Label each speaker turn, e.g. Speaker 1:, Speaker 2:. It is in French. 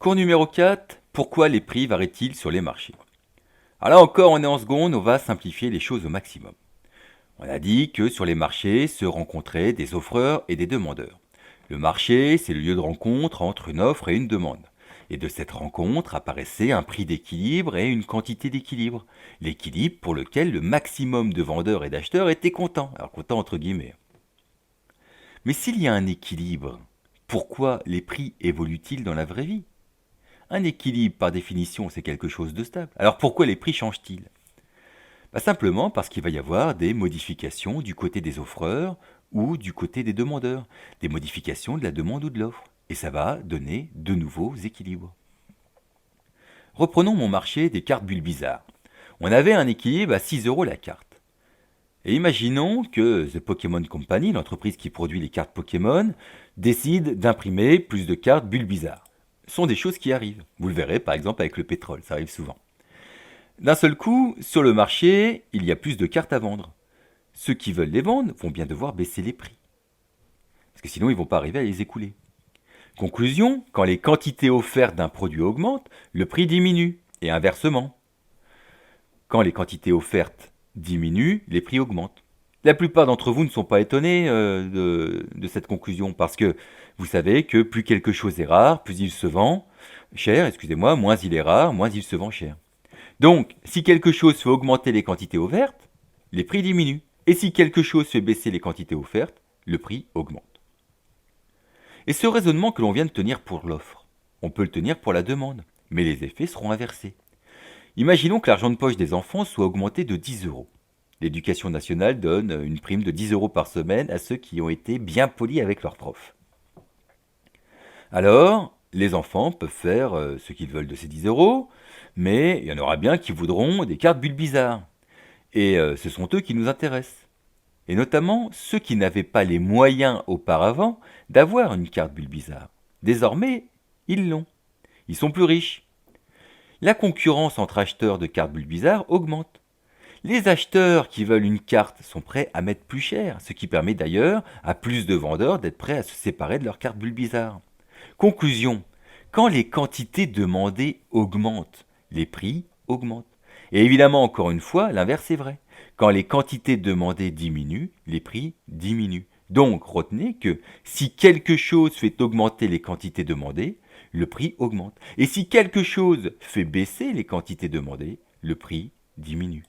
Speaker 1: Cours numéro 4, pourquoi les prix varient-ils sur les marchés? Alors là encore, on est en seconde, on va simplifier les choses au maximum. On a dit que sur les marchés se rencontraient des offreurs et des demandeurs. Le marché, c'est le lieu de rencontre entre une offre et une demande. Et de cette rencontre apparaissait un prix d'équilibre et une quantité d'équilibre. L'équilibre pour lequel le maximum de vendeurs et d'acheteurs étaient contents. Alors content entre guillemets. Mais s'il y a un équilibre, pourquoi les prix évoluent-ils dans la vraie vie? Un équilibre, par définition, c'est quelque chose de stable. Alors pourquoi les prix changent-ils? Simplement parce qu'il va y avoir des modifications du côté des offreurs ou du côté des demandeurs, des modifications de la demande ou de l'offre. Et ça va donner de nouveaux équilibres. Reprenons mon marché des cartes bulles bizarres. On avait un équilibre à 6 € la carte. Et imaginons que The Pokémon Company, l'entreprise qui produit les cartes Pokémon, décide d'imprimer plus de cartes bulles bizarres. Ce sont des choses qui arrivent. Vous le verrez par exemple avec le pétrole, ça arrive souvent. D'un seul coup, sur le marché, il y a plus de cartes à vendre. Ceux qui veulent les vendre vont bien devoir baisser les prix. Parce que sinon, ils ne vont pas arriver à les écouler. Conclusion, quand les quantités offertes d'un produit augmentent, le prix diminue, et inversement. Quand les quantités offertes diminuent, les prix augmentent. La plupart d'entre vous ne sont pas étonnés de cette conclusion, parce que vous savez que plus quelque chose est rare, plus il se vend cher, moins il est rare, moins il se vend cher. Donc, si quelque chose fait augmenter les quantités offertes, les prix diminuent. Et si quelque chose fait baisser les quantités offertes, le prix augmente. Et ce raisonnement que l'on vient de tenir pour l'offre, on peut le tenir pour la demande, mais les effets seront inversés. Imaginons que l'argent de poche des enfants soit augmenté de 10 €. L'éducation nationale donne une prime de 10 € par semaine à ceux qui ont été bien polis avec leurs profs. Alors, les enfants peuvent faire ce qu'ils veulent de ces 10 €, mais il y en aura bien qui voudront des cartes bulles bizarres. Et ce sont eux qui nous intéressent. Et notamment ceux qui n'avaient pas les moyens auparavant d'avoir une carte bulle bizarre. Désormais, ils l'ont. Ils sont plus riches. La concurrence entre acheteurs de cartes bulles bizarres augmente. Les acheteurs qui veulent une carte sont prêts à mettre plus cher, ce qui permet d'ailleurs à plus de vendeurs d'être prêts à se séparer de leurs cartes bulles bizarres. Conclusion, quand les quantités demandées augmentent, les prix augmentent. Et évidemment, encore une fois, l'inverse est vrai. Quand les quantités demandées diminuent, les prix diminuent. Donc, retenez que si quelque chose fait augmenter les quantités demandées, le prix augmente. Et si quelque chose fait baisser les quantités demandées, le prix diminue.